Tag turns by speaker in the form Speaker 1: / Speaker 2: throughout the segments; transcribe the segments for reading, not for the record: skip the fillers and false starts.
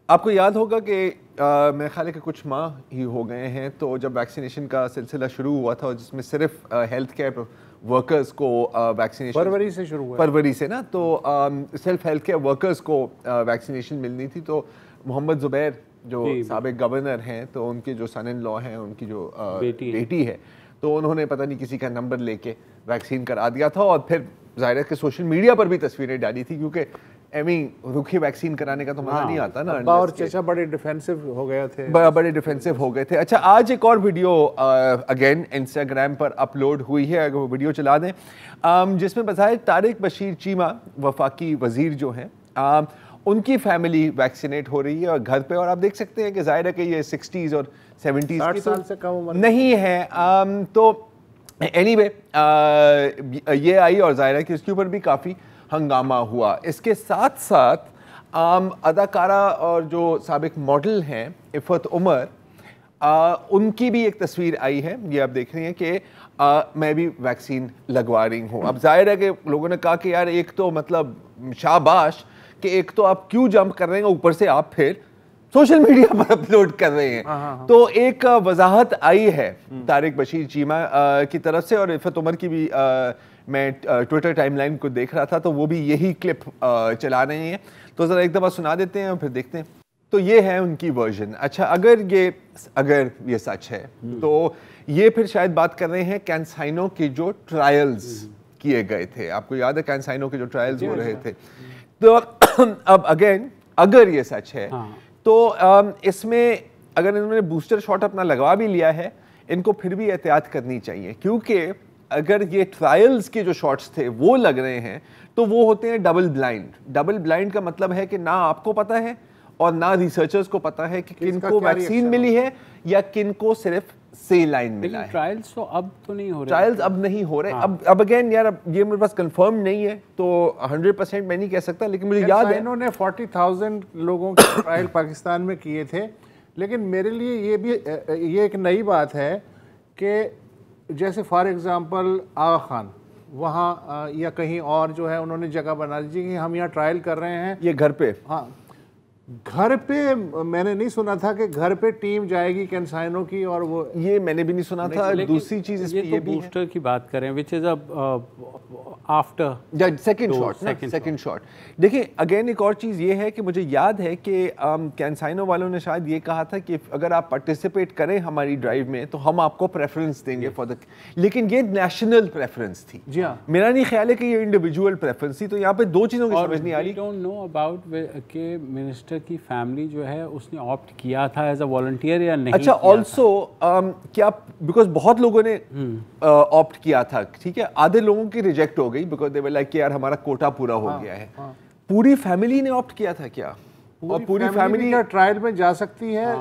Speaker 1: आपको याद होगा कि मेरे ख्याल है कि कुछ माह ही हो गए हैं तो जब वैक्सीनेशन का सिलसिला शुरू हुआ था जिसमें सिर्फ हेल्थ केयर वर्कर्स को वैक्सीनेशन
Speaker 2: फरवरी से शुरू हुआ,
Speaker 1: फरवरी से ना, तो सिर्फ हेल्थ केयर वर्कर्स को वैक्सीनेशन मिलनी थी। तो मोहम्मद ज़ुबैर जो साबिक गवर्नर हैं, तो उनके जो सन इन लॉ हैं, उनकी जो बेटी है, तो उन्होंने पता नहीं किसी का नंबर लेके वैक्सीन करा दिया था और फिर ज़ाहिर है कि सोशल मीडिया पर भी तस्वीरें डाली थी, क्योंकि रुखी वैक्सीन कराने का तो मजा नहीं आता ना।
Speaker 2: अब्बा और चचा बड़े डिफेंसिव हो गए थे,
Speaker 1: बड़े डिफेंसिव हो गए थे। अच्छा, आज एक और वीडियो अगेन इंस्टाग्राम पर अपलोड हुई है, अगर वो वीडियो चला दें, जिसमें बताया तारिक बशीर चीमा वफाकी वजीर जो हैं, उनकी फैमिली वैक्सीनेट हो रही है और घर पे, और आप देख सकते हैं कि जाहिर है कि ये 60s और 70s की
Speaker 2: साल से कम उम्र
Speaker 1: नहीं है। तो एनीवे ये आई और जाहिर है कि इसके ऊपर भी काफ़ी हंगामा हुआ। इसके साथ साथ अदाकारा और जो साबिक मॉडल हैं इफ़त उमर, उनकी भी एक तस्वीर आई है, ये आप देख रही हैं कि मैं भी वैक्सीन लगवा रही हूँ। अब जाहिर है कि लोगों ने कहा कि यार एक तो मतलब शाबाश कि एक तो आप क्यों जंप कर रहे हैं, ऊपर से आप फिर सोशल मीडिया पर अपलोड कर रहे हैं। तो एक वजाहत आई है तारिक बशीर चीमा की तरफ से, और इफ़त उमर की भी मैं ट्विटर टाइमलाइन को देख रहा था तो वो भी यही क्लिप चला रहे हैं। तो ज़रा एक दफ़ा सुना देते हैं और फिर देखते हैं। तो ये है उनकी वर्जन। अच्छा, अगर ये सच है तो ये फिर शायद बात कर रहे हैं कैंसाइनो के जो ट्रायल्स किए गए थे। आपको याद है कैंसाइनो के जो ट्रायल्स हो रहे थे? तो अब अगेन अगर ये सच है तो इसमें अगर इन्होंने बूस्टर शॉट अपना लगवा भी लिया है, इनको फिर भी एहतियात करनी चाहिए, क्योंकि अगर ये ट्रायल्स के जो शॉट्स थे वो लग रहे हैं तो वो होते हैं डबल ब्लाइंड। डबल ब्लाइंड का मतलब है कि ना आपको पता है और ना रिसर्चर्स को पता है कि किनको वैक्सीन मिली है या किनको सिर्फ से लाइन मिला है।
Speaker 3: ट्रायल्स तो अब तो नहीं हो रहे,
Speaker 1: ट्रायल्स अब नहीं हो रहे। अब अगेन यार, अब ये मेरे पास कंफर्म नहीं है तो 100% मैं नहीं कह सकता, लेकिन मुझे याद है
Speaker 2: इन्होंने 40,000 लोगों के ट्रायल पाकिस्तान में किए थे। लेकिन मेरे लिए ये एक नई बात है कि जैसे फॉर एग्जांपल आगा खान वहाँ या कहीं और जो है उन्होंने जगह बना दी कि हम यहाँ ट्रायल कर रहे हैं,
Speaker 1: ये घर पे।
Speaker 2: हाँ, घर पे मैंने नहीं सुना था कि घर पे टीम जाएगी कैंसाइनो की, और वो
Speaker 1: ये मैंने भी नहीं सुना था। दूसरी चीज इसमें
Speaker 3: ये भी बूस्टर की बात करें, which is after
Speaker 1: second shot. देखिए अगेन एक और चीज़ ये है कि मुझे याद है कि कैंसाइनो वालों ने शायद ये कहा था कि अगर आप पार्टिसिपेट करें हमारी ड्राइव में तो हम आपको प्रेफरेंस देंगे फॉर द, लेकिन ये नेशनल प्रेफरेंस थी।
Speaker 2: जी हाँ,
Speaker 1: मेरा नहीं ख्याल है कि ये इंडिविजुअल प्रेफरेंस थी। तो यहाँ पे दो चीज़ों की समझ नहीं आ रही।
Speaker 3: डोंट नो अबाउट के मिनिस्टर की फैमिली जो है उसने ऑप्ट किया था एज अ वॉलंटियर या नहीं।
Speaker 1: अच्छा, ऑल्सो क्या, बिकॉज बहुत लोगों ने ऑप्ट किया था, ठीक है, आधे लोगों की रिजेक्ट हो गई बिकॉज दे वर लाइक कि यार हमारा कोटा पूरा हो गया है। पूरी फैमिली ने ऑप्ट किया था क्या?
Speaker 2: और पूरी फैमिली का ट्रायल में जा सकती है?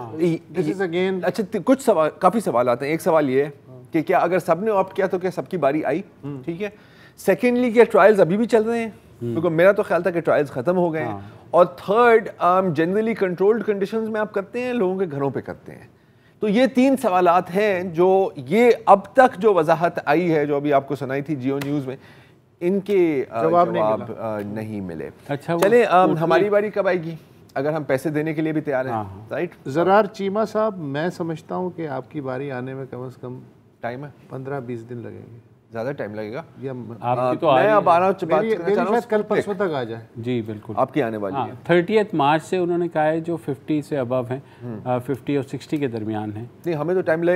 Speaker 2: दिस इज अगेन,
Speaker 1: अच्छा, कुछ सवाल, काफी सवाल आते हैं। एक सवाल ये है कि क्या अगर सबने ऑप्ट किया तो क्या सबकी बारी आई? ठीक है। सेकेंडली, क्या ट्रायल्स अभी भी चल रहे हैं? क्योंकि मेरा तो ख्याल था कि ट्रायल्स खत्म हो गए हैं। और थर्ड, जनरली कंट्रोल्ड कंडीशंस में आप करते हैं, लोगों के घरों पे करते हैं। तो ये तीन सवालात हैं जो ये अब तक जो वजाहत आई है, जो अभी आपको सुनाई थी जियो न्यूज़ में, इनके जवाब नहीं मिले।
Speaker 3: अच्छा,
Speaker 1: चले हमारी बारी कब आएगी? अगर हम पैसे देने के लिए भी तैयार हैं, राइट?
Speaker 2: ज़रार चीमा साहब, मैं समझता हूँ कि आपकी बारी आने में कम से कम
Speaker 1: टाइम है,
Speaker 2: 15-20 दिन लगेंगे।
Speaker 1: ज़्यादा टाइम लगेगा?
Speaker 3: आपकी तो
Speaker 1: मैं अब 12
Speaker 2: कल परसों तक आ जाए।
Speaker 3: जी बिल्कुल,
Speaker 1: आपकी आने वाली है।
Speaker 3: 30 मार्च से उन्होंने कहा है जो 50 से अबव हैं, 50 और 60 के दरमियान हैं।
Speaker 1: नहीं, हमें तो टाइम लगेगा।